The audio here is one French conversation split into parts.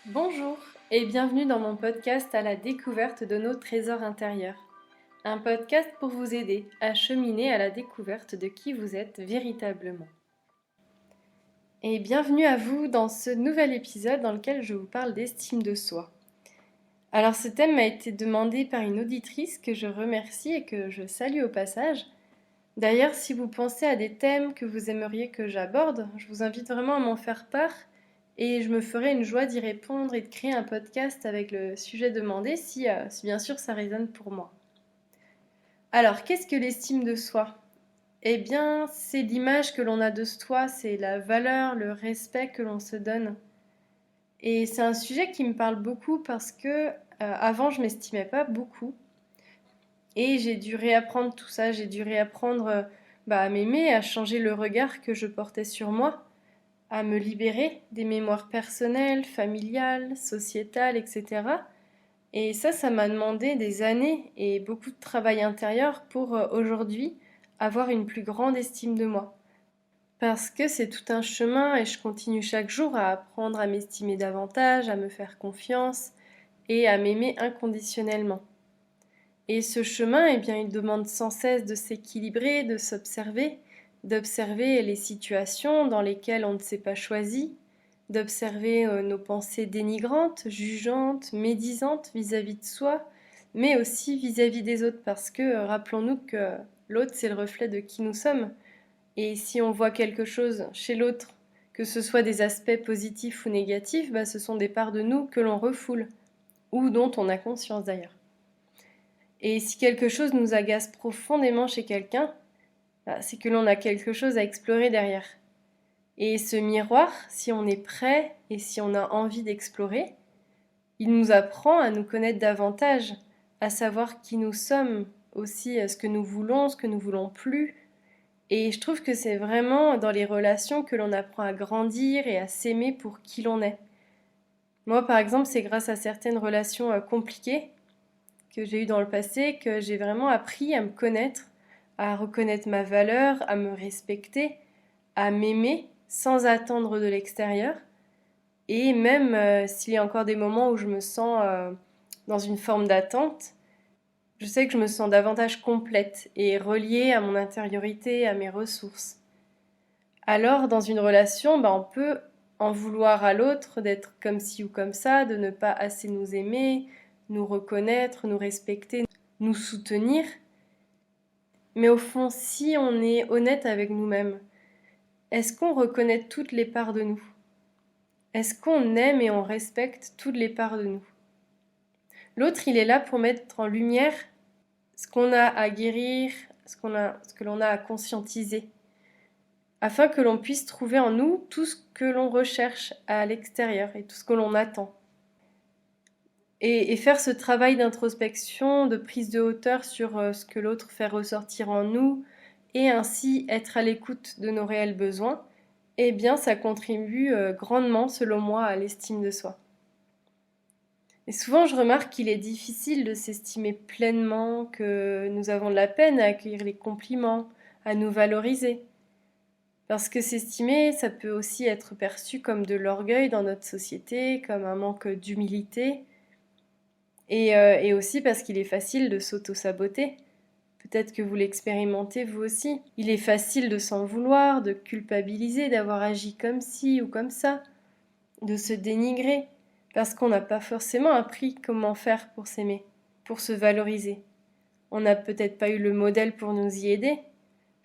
Bonjour et bienvenue dans mon podcast à la découverte de nos trésors intérieurs. Un podcast pour vous aider à cheminer à la découverte de qui vous êtes véritablement. Et bienvenue à vous dans ce nouvel épisode dans lequel je vous parle d'estime de soi. Alors ce thème m'a été demandé par une auditrice que je remercie et que je salue au passage. D'ailleurs, si vous pensez à des thèmes que vous aimeriez que j'aborde, je vous invite vraiment à m'en faire part et je me ferai une joie d'y répondre et de créer un podcast avec le sujet demandé si bien sûr ça résonne pour moi. Alors, qu'est-ce que l'estime de soi ? Eh bien, c'est l'image que l'on a de soi, c'est la valeur, le respect que l'on se donne. Et c'est un sujet qui me parle beaucoup parce que avant je m'estimais pas beaucoup. Et j'ai dû réapprendre tout ça, j'ai dû réapprendre à m'aimer, à changer le regard que je portais sur moi, à me libérer des mémoires personnelles, familiales, sociétales, etc. Et ça m'a demandé des années et beaucoup de travail intérieur pour aujourd'hui avoir une plus grande estime de moi. Parce que c'est tout un chemin et je continue chaque jour à apprendre à m'estimer davantage, à me faire confiance et à m'aimer inconditionnellement. Et ce chemin, eh bien, il demande sans cesse de s'équilibrer, de s'observer, d'observer les situations dans lesquelles on ne s'est pas choisi, d'observer nos pensées dénigrantes, jugeantes, médisantes vis-à-vis de soi, mais aussi vis-à-vis des autres, parce que rappelons-nous que l'autre, c'est le reflet de qui nous sommes. Et si on voit quelque chose chez l'autre, que ce soit des aspects positifs ou négatifs, ce sont des parts de nous que l'on refoule, ou dont on a conscience d'ailleurs. Et si quelque chose nous agace profondément chez quelqu'un, c'est que l'on a quelque chose à explorer derrière. Et ce miroir, si on est prêt et si on a envie d'explorer, il nous apprend à nous connaître davantage, à savoir qui nous sommes, aussi ce que nous voulons plus. Et je trouve que c'est vraiment dans les relations que l'on apprend à grandir et à s'aimer pour qui l'on est. Moi, par exemple, c'est grâce à certaines relations compliquées que j'ai eues dans le passé que j'ai vraiment appris à me connaître, à reconnaître ma valeur, à me respecter, à m'aimer sans attendre de l'extérieur. Et même s'il y a encore des moments où je me sens dans une forme d'attente, je sais que je me sens davantage complète et reliée à mon intériorité, à mes ressources. Alors, dans une relation, on peut en vouloir à l'autre d'être comme ci ou comme ça, de ne pas assez nous aimer, nous reconnaître, nous respecter, nous soutenir. Mais au fond, si on est honnête avec nous-mêmes, est-ce qu'on reconnaît toutes les parts de nous ? Est-ce qu'on aime et on respecte toutes les parts de nous ? L'autre, il est là pour mettre en lumière ce qu'on a à guérir, ce que l'on a à conscientiser, afin que l'on puisse trouver en nous tout ce que l'on recherche à l'extérieur et tout ce que l'on attend. Et faire ce travail d'introspection, de prise de hauteur sur ce que l'autre fait ressortir en nous, et ainsi être à l'écoute de nos réels besoins, eh bien ça contribue grandement, selon moi, à l'estime de soi. Et souvent, je remarque qu'il est difficile de s'estimer pleinement, que nous avons de la peine à accueillir les compliments, à nous valoriser. Parce que s'estimer, ça peut aussi être perçu comme de l'orgueil dans notre société, comme un manque d'humilité. Et aussi parce qu'il est facile de s'auto-saboter. Peut-être que vous l'expérimentez vous aussi. Il est facile de s'en vouloir, de culpabiliser, d'avoir agi comme ci ou comme ça, de se dénigrer, parce qu'on n'a pas forcément appris comment faire pour s'aimer, pour se valoriser. On n'a peut-être pas eu le modèle pour nous y aider.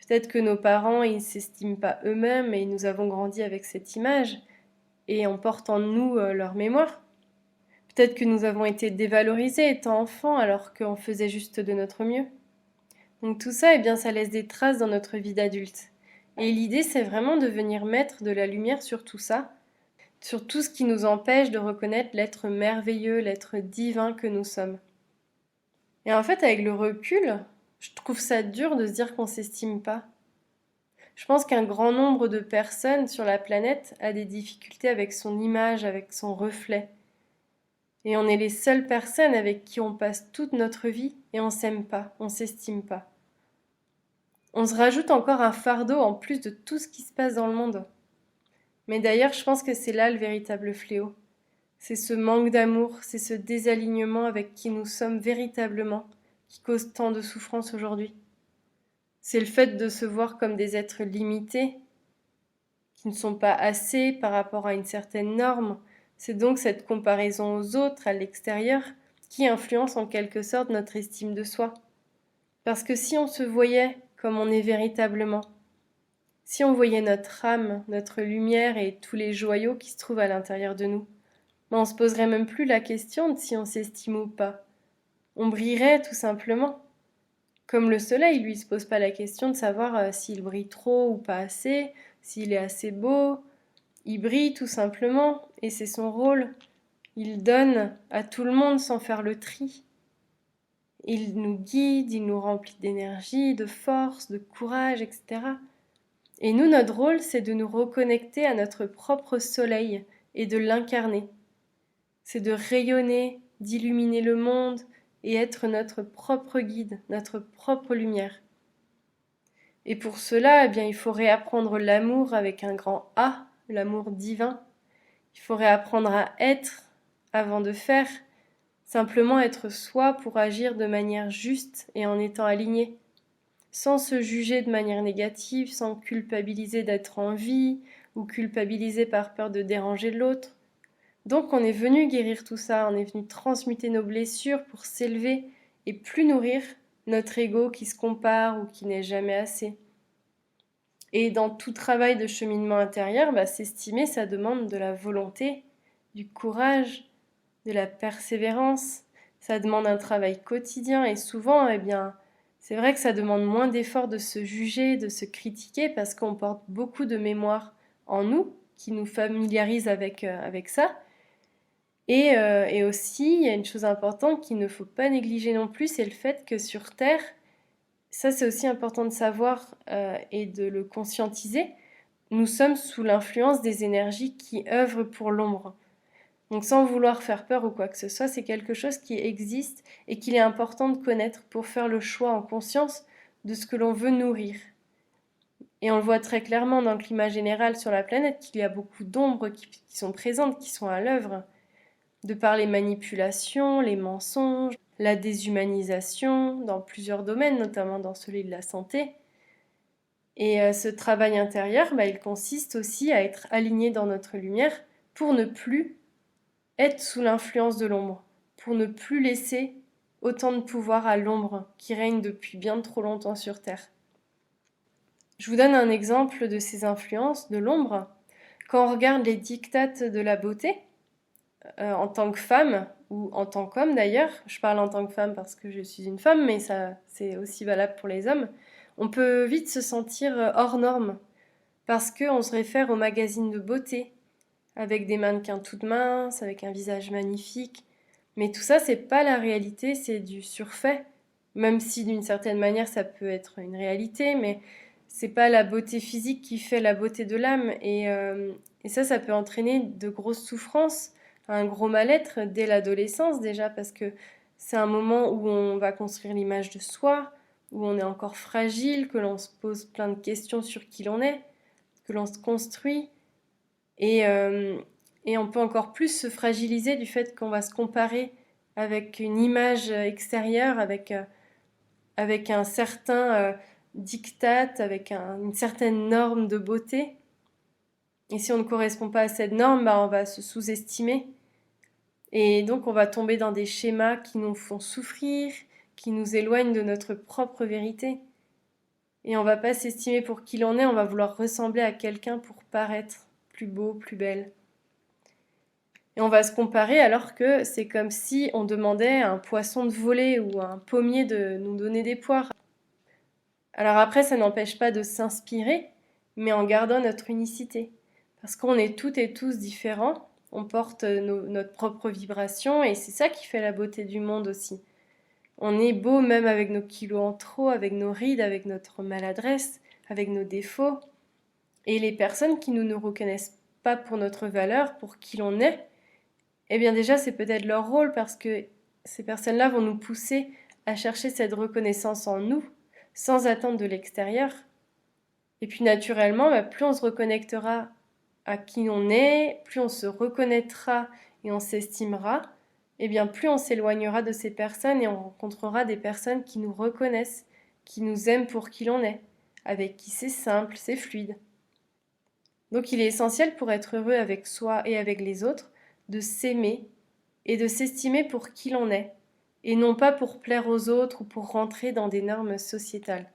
Peut-être que nos parents, ils ne s'estiment pas eux-mêmes et nous avons grandi avec cette image et on porte en nous leur mémoire. Peut-être que nous avons été dévalorisés étant enfants alors qu'on faisait juste de notre mieux. Donc tout ça, eh bien, ça laisse des traces dans notre vie d'adulte. Et l'idée, c'est vraiment de venir mettre de la lumière sur tout ça, sur tout ce qui nous empêche de reconnaître l'être merveilleux, l'être divin que nous sommes. Et en fait, avec le recul, je trouve ça dur de se dire qu'on ne s'estime pas. Je pense qu'un grand nombre de personnes sur la planète a des difficultés avec son image, avec son reflet. Et on est les seules personnes avec qui on passe toute notre vie et on s'aime pas, on s'estime pas. On se rajoute encore un fardeau en plus de tout ce qui se passe dans le monde. Mais d'ailleurs, je pense que c'est là le véritable fléau. C'est ce manque d'amour, c'est ce désalignement avec qui nous sommes véritablement qui cause tant de souffrance aujourd'hui. C'est le fait de se voir comme des êtres limités, qui ne sont pas assez par rapport à une certaine norme. C'est donc cette comparaison aux autres, à l'extérieur, qui influence en quelque sorte notre estime de soi. Parce que si on se voyait comme on est véritablement, si on voyait notre âme, notre lumière et tous les joyaux qui se trouvent à l'intérieur de nous, on se poserait même plus la question de si on s'estime ou pas. On brillerait tout simplement. Comme le soleil, lui, ne se pose pas la question de savoir s'il brille trop ou pas assez, s'il est assez beau. Il brille tout simplement, et c'est son rôle. Il donne à tout le monde sans faire le tri. Il nous guide, il nous remplit d'énergie, de force, de courage, etc. Et nous, notre rôle, c'est de nous reconnecter à notre propre soleil et de l'incarner. C'est de rayonner, d'illuminer le monde et être notre propre guide, notre propre lumière. Et pour cela, eh bien, il faut réapprendre l'amour avec un grand A, l'amour divin. Il faut réapprendre à être avant de faire, simplement être soi pour agir de manière juste et en étant aligné, sans se juger de manière négative, sans culpabiliser d'être en vie ou culpabiliser par peur de déranger l'autre. Donc on est venu guérir tout ça, on est venu transmuter nos blessures pour s'élever et plus nourrir notre ego qui se compare ou qui n'est jamais assez. Et dans tout travail de cheminement intérieur, s'estimer, ça demande de la volonté, du courage, de la persévérance. Ça demande un travail quotidien et souvent, c'est vrai que ça demande moins d'efforts de se juger, de se critiquer parce qu'on porte beaucoup de mémoire en nous qui nous familiarise avec ça. Et aussi, il y a une chose importante qu'il ne faut pas négliger non plus, c'est le fait que sur Terre, ça c'est aussi important de savoir et de le conscientiser, nous sommes sous l'influence des énergies qui œuvrent pour l'ombre. Donc sans vouloir faire peur ou quoi que ce soit, c'est quelque chose qui existe et qu'il est important de connaître pour faire le choix en conscience de ce que l'on veut nourrir. Et on le voit très clairement dans le climat général sur la planète qu'il y a beaucoup d'ombres qui sont présentes, qui sont à l'œuvre, de par les manipulations, les mensonges, la déshumanisation dans plusieurs domaines, notamment dans celui de la santé. Et ce travail intérieur, il consiste aussi à être aligné dans notre lumière pour ne plus être sous l'influence de l'ombre, pour ne plus laisser autant de pouvoir à l'ombre qui règne depuis bien trop longtemps sur Terre. Je vous donne un exemple de ces influences de l'ombre. Quand on regarde les dictates de la beauté, en tant que femme, ou en tant qu'homme d'ailleurs, je parle en tant que femme parce que je suis une femme, mais ça c'est aussi valable pour les hommes, on peut vite se sentir hors norme, parce qu'on se réfère aux magazines de beauté, avec des mannequins toutes minces, avec un visage magnifique, mais tout ça c'est pas la réalité, c'est du surfait, même si d'une certaine manière ça peut être une réalité, mais c'est pas la beauté physique qui fait la beauté de l'âme, et ça peut entraîner de grosses souffrances, un gros mal-être dès l'adolescence déjà, parce que c'est un moment où on va construire l'image de soi, où on est encore fragile, que l'on se pose plein de questions sur qui l'on est, que l'on se construit, et on peut encore plus se fragiliser du fait qu'on va se comparer avec une image extérieure, avec un certain diktat, avec une certaine norme de beauté. Et si on ne correspond pas à cette norme, on va se sous-estimer. Et donc on va tomber dans des schémas qui nous font souffrir, qui nous éloignent de notre propre vérité. Et on va pas s'estimer pour qui l'on est, on va vouloir ressembler à quelqu'un pour paraître plus beau, plus belle. Et on va se comparer alors que c'est comme si on demandait à un poisson de voler ou à un pommier de nous donner des poires. Alors après, ça n'empêche pas de s'inspirer, mais en gardant notre unicité. Parce qu'on est toutes et tous différents, on porte notre propre vibration et c'est ça qui fait la beauté du monde aussi. On est beau même avec nos kilos en trop, avec nos rides, avec notre maladresse, avec nos défauts. Et les personnes qui ne nous reconnaissent pas pour notre valeur, pour qui l'on est, eh bien déjà c'est peut-être leur rôle parce que ces personnes-là vont nous pousser à chercher cette reconnaissance en nous, sans attendre de l'extérieur. Et puis naturellement, plus on se reconnectera à qui on est, plus on se reconnaîtra et on s'estimera, et bien plus on s'éloignera de ces personnes et on rencontrera des personnes qui nous reconnaissent, qui nous aiment pour qui l'on est, avec qui c'est simple, c'est fluide. Donc il est essentiel pour être heureux avec soi et avec les autres de s'aimer et de s'estimer pour qui l'on est, et non pas pour plaire aux autres ou pour rentrer dans des normes sociétales.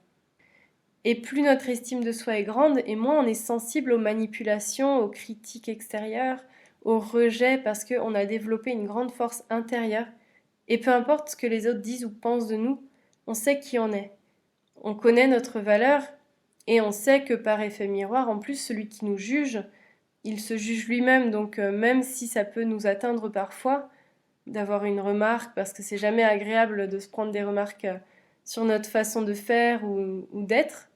Et plus notre estime de soi est grande, et moins on est sensible aux manipulations, aux critiques extérieures, au rejet, parce qu'on a développé une grande force intérieure. Et peu importe ce que les autres disent ou pensent de nous, on sait qui on est. On connaît notre valeur, et on sait que par effet miroir, en plus, celui qui nous juge, il se juge lui-même. Donc même si ça peut nous atteindre parfois, d'avoir une remarque, parce que c'est jamais agréable de se prendre des remarques sur notre façon de faire ou d'être,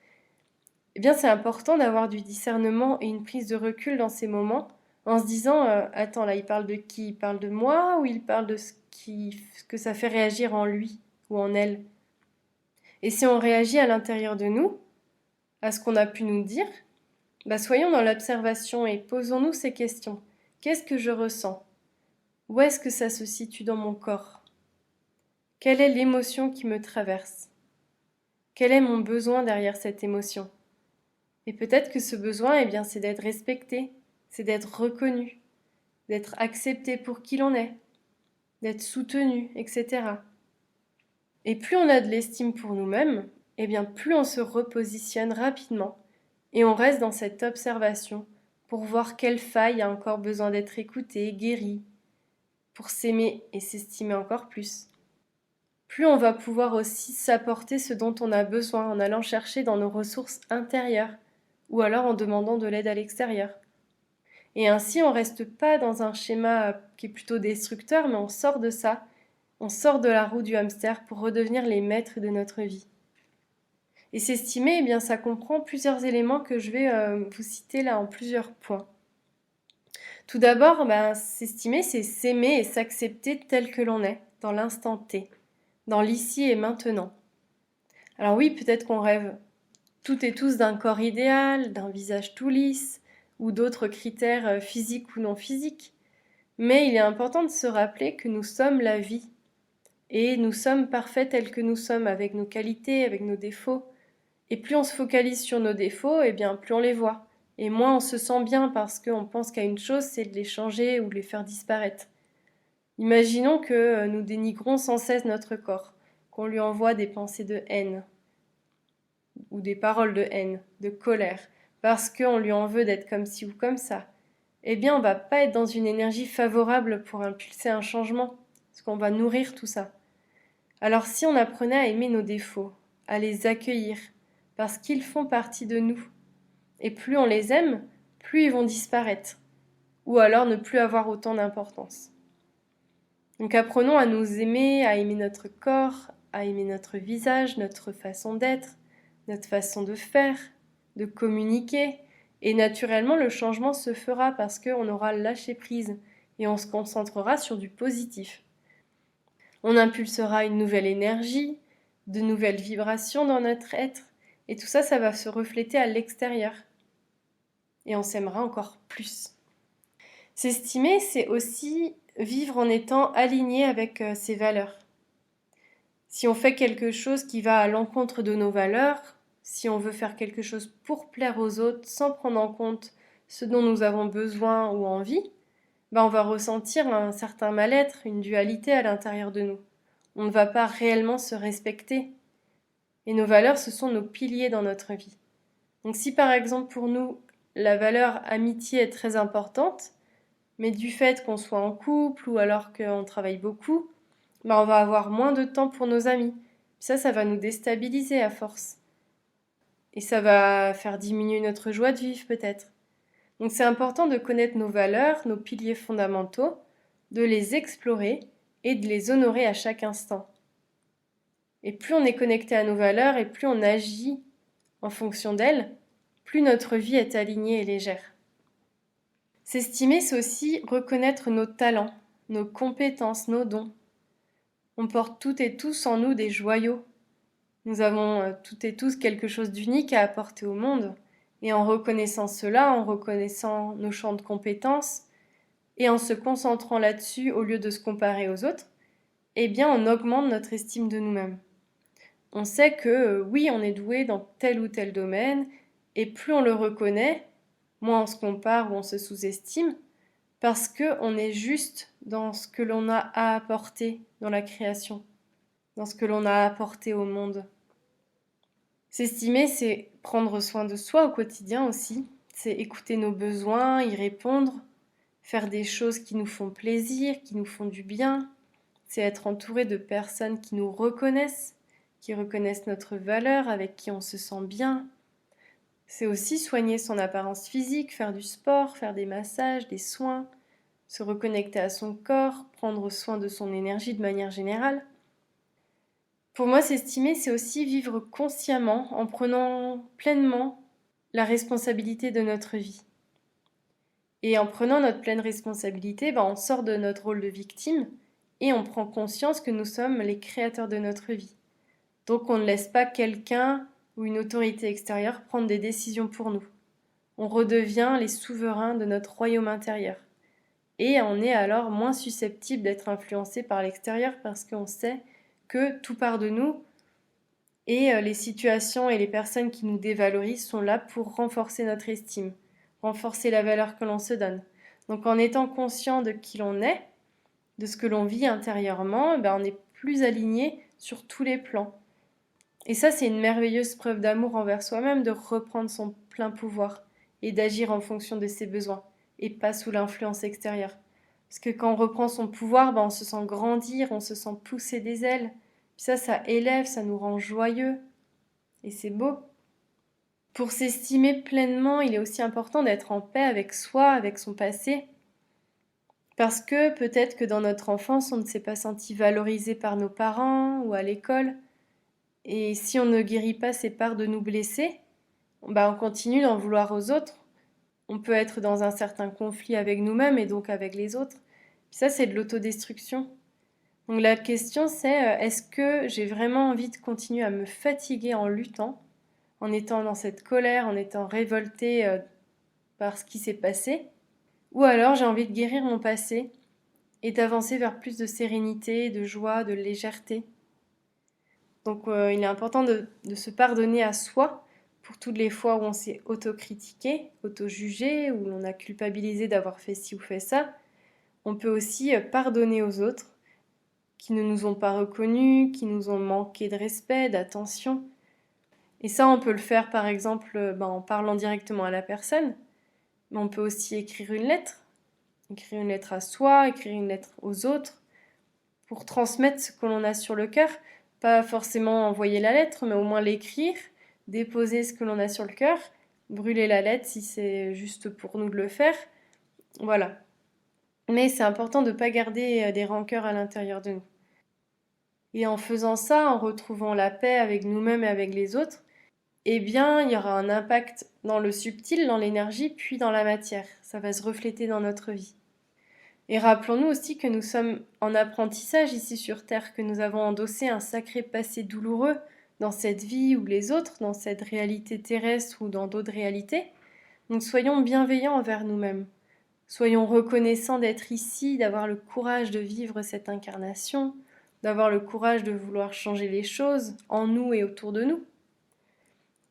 eh bien c'est important d'avoir du discernement et une prise de recul dans ces moments, en se disant attends, là il parle de qui? Il parle de moi ou il parle de ce que ça fait réagir en lui ou en elle? Et si on réagit à l'intérieur de nous, à ce qu'on a pu nous dire, soyons dans l'observation et posons-nous ces questions. Qu'est-ce que je ressens? Où est-ce que ça se situe dans mon corps? Quelle est l'émotion qui me traverse? Quel est mon besoin derrière cette émotion? Et peut-être que ce besoin, eh bien, c'est d'être respecté, c'est d'être reconnu, d'être accepté pour qui l'on est, d'être soutenu, etc. Et plus on a de l'estime pour nous-mêmes, eh bien, plus on se repositionne rapidement et on reste dans cette observation pour voir quelle faille a encore besoin d'être écoutée, guérie, pour s'aimer et s'estimer encore plus. Plus on va pouvoir aussi s'apporter ce dont on a besoin en allant chercher dans nos ressources intérieures ou alors en demandant de l'aide à l'extérieur. Et ainsi, on ne reste pas dans un schéma qui est plutôt destructeur, mais on sort de ça, on sort de la roue du hamster pour redevenir les maîtres de notre vie. Et s'estimer, eh bien, ça comprend plusieurs éléments que je vais vous citer là en plusieurs points. Tout d'abord, s'estimer, c'est s'aimer et s'accepter tel que l'on est, dans l'instant T, dans l'ici et maintenant. Alors oui, peut-être qu'on rêve toutes et tous d'un corps idéal, d'un visage tout lisse, ou d'autres critères physiques ou non physiques. Mais il est important de se rappeler que nous sommes la vie. Et nous sommes parfaits tels que nous sommes, avec nos qualités, avec nos défauts. Et plus on se focalise sur nos défauts, eh bien plus on les voit. Et moins on se sent bien parce qu'on pense qu'à une chose, c'est de les changer ou de les faire disparaître. Imaginons que nous dénigrons sans cesse notre corps, qu'on lui envoie des pensées de haine, ou des paroles de haine, de colère, parce qu'on lui en veut d'être comme ci ou comme ça, eh bien on va pas être dans une énergie favorable pour impulser un changement, parce qu'on va nourrir tout ça. Alors si on apprenait à aimer nos défauts, à les accueillir, parce qu'ils font partie de nous, et plus on les aime, plus ils vont disparaître, ou alors ne plus avoir autant d'importance. Donc apprenons à nous aimer, à aimer notre corps, à aimer notre visage, notre façon d'être, notre façon de faire, de communiquer, et naturellement le changement se fera parce qu'on aura lâché prise et on se concentrera sur du positif. On impulsera une nouvelle énergie, de nouvelles vibrations dans notre être, et tout ça, ça va se refléter à l'extérieur. Et on s'aimera encore plus. S'estimer, c'est aussi vivre en étant aligné avec ses valeurs. Si on fait quelque chose qui va à l'encontre de nos valeurs, si on veut faire quelque chose pour plaire aux autres sans prendre en compte ce dont nous avons besoin ou envie, on va ressentir un certain mal-être, une dualité à l'intérieur de nous. On ne va pas réellement se respecter. Et nos valeurs, ce sont nos piliers dans notre vie. Donc si par exemple pour nous, la valeur amitié est très importante, mais du fait qu'on soit en couple ou alors qu'on travaille beaucoup, on va avoir moins de temps pour nos amis. Ça va nous déstabiliser à force. Et ça va faire diminuer notre joie de vivre peut-être. Donc c'est important de connaître nos valeurs, nos piliers fondamentaux, de les explorer et de les honorer à chaque instant. Et plus on est connecté à nos valeurs et plus on agit en fonction d'elles, plus notre vie est alignée et légère. S'estimer, c'est aussi reconnaître nos talents, nos compétences, nos dons. On porte toutes et tous en nous des joyaux. Nous avons toutes et tous quelque chose d'unique à apporter au monde. Et en reconnaissant cela, en reconnaissant nos champs de compétences, et en se concentrant là-dessus au lieu de se comparer aux autres, eh bien on augmente notre estime de nous-mêmes. On sait que oui, on est doué dans tel ou tel domaine, et plus on le reconnaît, moins on se compare ou on se sous-estime, parce qu'on est juste dans ce que l'on a à apporter dans la création, dans ce que l'on a à apporter au monde. S'estimer, c'est prendre soin de soi au quotidien aussi, c'est écouter nos besoins, y répondre, faire des choses qui nous font plaisir, qui nous font du bien, c'est être entouré de personnes qui nous reconnaissent, qui reconnaissent notre valeur, avec qui on se sent bien. C'est aussi soigner son apparence physique, faire du sport, faire des massages, des soins, se reconnecter à son corps, prendre soin de son énergie de manière générale. Pour moi, s'estimer, c'est aussi vivre consciemment en prenant pleinement la responsabilité de notre vie. Et en prenant notre pleine responsabilité, on sort de notre rôle de victime et on prend conscience que nous sommes les créateurs de notre vie. Donc on ne laisse pas quelqu'un ou une autorité extérieure prendre des décisions pour nous. On redevient les souverains de notre royaume intérieur. Et on est alors moins susceptible d'être influencé par l'extérieur parce qu'on sait que tout part de nous et les situations et les personnes qui nous dévalorisent sont là pour renforcer notre estime, renforcer la valeur que l'on se donne. Donc en étant conscient de qui l'on est, de ce que l'on vit intérieurement, on est plus aligné sur tous les plans. Et ça, c'est une merveilleuse preuve d'amour envers soi-même de reprendre son plein pouvoir et d'agir en fonction de ses besoins et pas sous l'influence extérieure. Parce que quand on reprend son pouvoir, on se sent grandir, on se sent pousser des ailes. Puis ça élève, ça nous rend joyeux. Et c'est beau. Pour s'estimer pleinement, il est aussi important d'être en paix avec soi, avec son passé. Parce que peut-être que dans notre enfance, on ne s'est pas senti valorisé par nos parents ou à l'école. Et si on ne guérit pas ces parts de nous blesser, on continue d'en vouloir aux autres. On peut être dans un certain conflit avec nous-mêmes et donc avec les autres. Puis ça, c'est de l'autodestruction. Donc la question, c'est est-ce que j'ai vraiment envie de continuer à me fatiguer en luttant, en étant dans cette colère, en étant révoltée par ce qui s'est passé, ou alors j'ai envie de guérir mon passé et d'avancer vers plus de sérénité, de joie, de légèreté. Donc il est important de se pardonner à soi pour toutes les fois où on s'est autocritiqué, auto-jugé, où l'on a culpabilisé d'avoir fait ci ou fait ça. On peut aussi pardonner aux autres qui ne nous ont pas reconnus, qui nous ont manqué de respect, d'attention. Et ça, on peut le faire par exemple en parlant directement à la personne, mais on peut aussi écrire une lettre à soi, écrire une lettre aux autres, pour transmettre ce que l'on a sur le cœur. Pas forcément envoyer la lettre, mais au moins l'écrire, déposer ce que l'on a sur le cœur, brûler la lettre si c'est juste pour nous de le faire. Voilà. Mais c'est important de ne pas garder des rancœurs à l'intérieur de nous. Et en faisant ça, en retrouvant la paix avec nous-mêmes et avec les autres, il y aura un impact dans le subtil, dans l'énergie, puis dans la matière. Ça va se refléter dans notre vie. Et rappelons-nous aussi que nous sommes en apprentissage ici sur Terre, que nous avons endossé un sacré passé douloureux dans cette vie ou les autres, dans cette réalité terrestre ou dans d'autres réalités. Donc soyons bienveillants envers nous-mêmes. Soyons reconnaissants d'être ici, d'avoir le courage de vivre cette incarnation, d'avoir le courage de vouloir changer les choses en nous et autour de nous.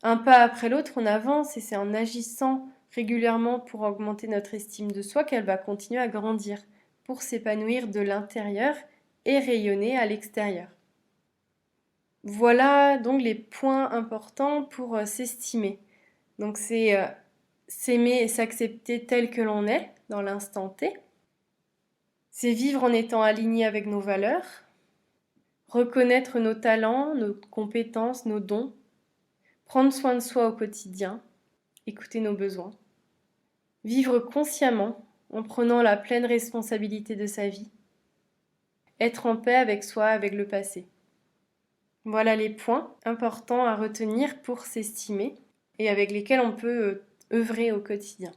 Un pas après l'autre, on avance et c'est en agissant régulièrement pour augmenter notre estime de soi qu'elle va continuer à grandir, pour s'épanouir de l'intérieur et rayonner à l'extérieur. Voilà donc les points importants pour s'estimer. Donc c'est s'aimer et s'accepter tel que l'on est dans l'instant T. C'est vivre en étant aligné avec nos valeurs, reconnaître nos talents, nos compétences, nos dons, prendre soin de soi au quotidien, écouter nos besoins, vivre consciemment en prenant la pleine responsabilité de sa vie, être en paix avec soi, avec le passé. Voilà les points importants à retenir pour s'estimer et avec lesquels on peut œuvrer au quotidien.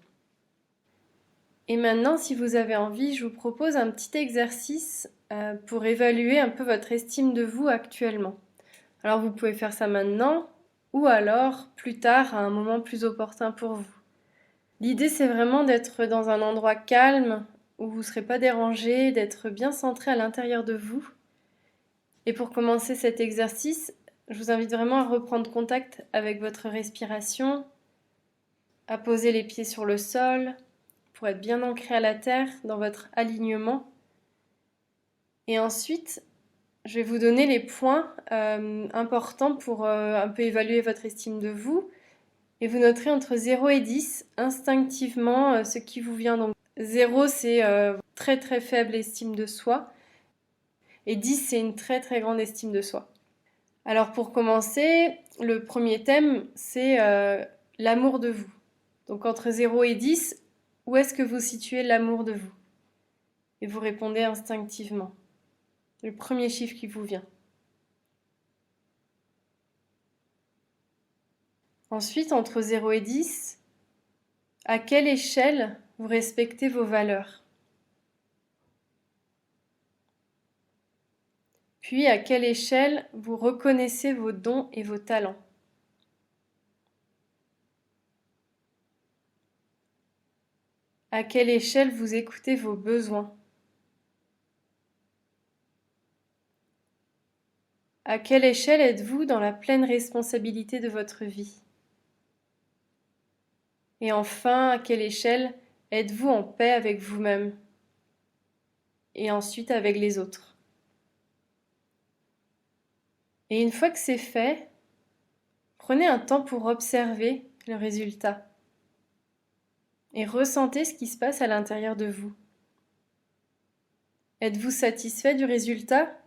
Et maintenant, si vous avez envie, je vous propose un petit exercice pour évaluer un peu votre estime de vous actuellement. Alors vous pouvez faire ça maintenant, ou alors plus tard à un moment plus opportun pour vous. L'idée, c'est vraiment d'être dans un endroit calme où vous ne serez pas dérangé, d'être bien centré à l'intérieur de vous. Et pour commencer cet exercice, je vous invite vraiment à reprendre contact avec votre respiration, à poser les pieds sur le sol pour être bien ancré à la terre dans votre alignement. Et ensuite, je vais vous donner les points importants pour un peu évaluer votre estime de vous. Et vous noterez entre 0 et 10 instinctivement ce qui vous vient. Donc 0, c'est très très faible estime de soi. Et 10, c'est une très très grande estime de soi. Alors pour commencer, le premier thème, c'est l'amour de vous. Donc entre 0 et 10, où est-ce que vous situez l'amour de vous? Et vous répondez instinctivement. Le premier chiffre qui vous vient. Ensuite, entre 0 et 10, à quelle échelle vous respectez vos valeurs? Puis, à quelle échelle vous reconnaissez vos dons et vos talents? À quelle échelle vous écoutez vos besoins? À quelle échelle êtes-vous dans la pleine responsabilité de votre vie? Et enfin, à quelle échelle êtes-vous en paix avec vous-même? Et ensuite avec les autres. Et une fois que c'est fait, prenez un temps pour observer le résultat. Et ressentez ce qui se passe à l'intérieur de vous. Êtes-vous satisfait du résultat?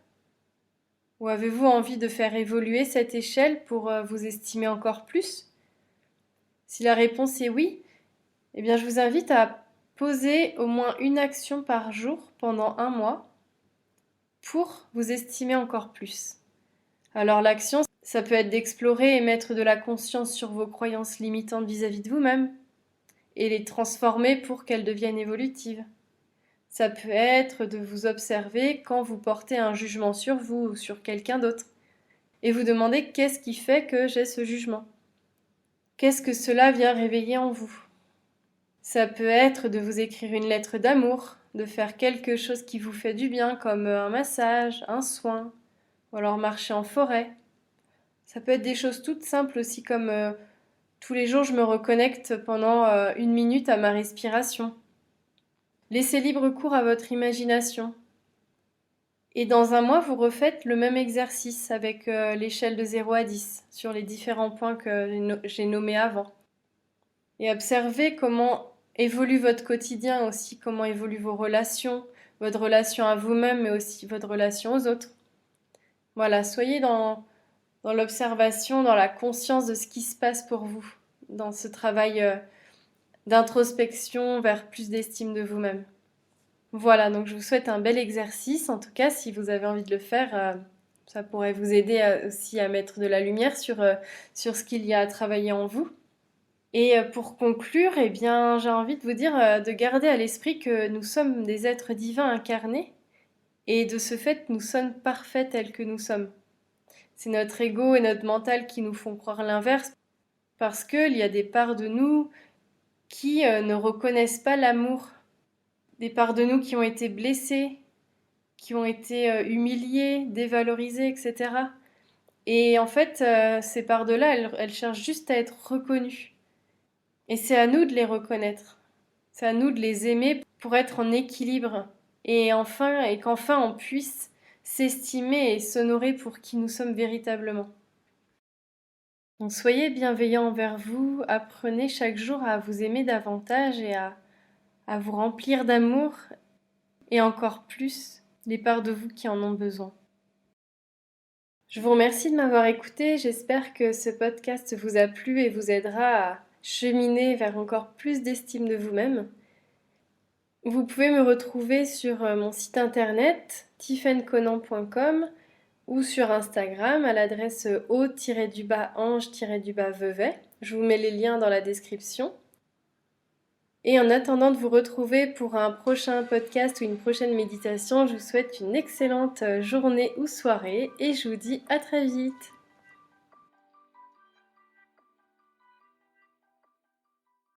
Ou avez-vous envie de faire évoluer cette échelle pour vous estimer encore plus? Si la réponse est oui, eh bien je vous invite à poser au moins une action par jour pendant 1 mois pour vous estimer encore plus. Alors l'action, ça peut être d'explorer et mettre de la conscience sur vos croyances limitantes vis-à-vis de vous-même et les transformer pour qu'elles deviennent évolutives. Ça peut être de vous observer quand vous portez un jugement sur vous ou sur quelqu'un d'autre et vous demander qu'est-ce qui fait que j'ai ce jugement? Qu'est-ce que cela vient réveiller en vous? Ça peut être de vous écrire une lettre d'amour, de faire quelque chose qui vous fait du bien comme un massage, un soin, ou alors marcher en forêt. Ça peut être des choses toutes simples aussi comme tous les jours je me reconnecte pendant 1 minute à ma respiration. Laissez libre cours à votre imagination. Et dans 1 mois, vous refaites le même exercice avec l'échelle de 0 à 10 sur les différents points que j'ai nommés avant. Et observez comment évolue votre quotidien aussi, comment évoluent vos relations, votre relation à vous-même, mais aussi votre relation aux autres. Voilà, soyez dans l'observation, dans la conscience de ce qui se passe pour vous, dans ce travail d'introspection vers plus d'estime de vous-même. Voilà, donc je vous souhaite un bel exercice. En tout cas, si vous avez envie de le faire, ça pourrait vous aider aussi à mettre de la lumière sur ce qu'il y a à travailler en vous. Et pour conclure, eh bien, j'ai envie de vous dire de garder à l'esprit que nous sommes des êtres divins incarnés et de ce fait, nous sommes parfaits tels que nous sommes. C'est notre ego et notre mental qui nous font croire l'inverse parce qu'il y a des parts de nous qui ne reconnaissent pas l'amour, des parts de nous qui ont été blessées, qui ont été humiliées, dévalorisées, etc. Et en fait, ces parts de là, elles cherchent juste à être reconnues. Et c'est à nous de les reconnaître. C'est à nous de les aimer pour être en équilibre. Et qu'enfin on puisse s'estimer et s'honorer pour qui nous sommes véritablement. Donc soyez bienveillants envers vous, apprenez chaque jour à vous aimer davantage et à vous remplir d'amour et encore plus les parts de vous qui en ont besoin. Je vous remercie de m'avoir écouté, j'espère que ce podcast vous a plu et vous aidera à cheminer vers encore plus d'estime de vous-même. Vous pouvez me retrouver sur mon site internet tiffainconant.com ou sur Instagram à l'adresse o-ange-veuvet. Je vous mets les liens dans la description. Et en attendant de vous retrouver pour un prochain podcast ou une prochaine méditation, je vous souhaite une excellente journée ou soirée et je vous dis à très vite.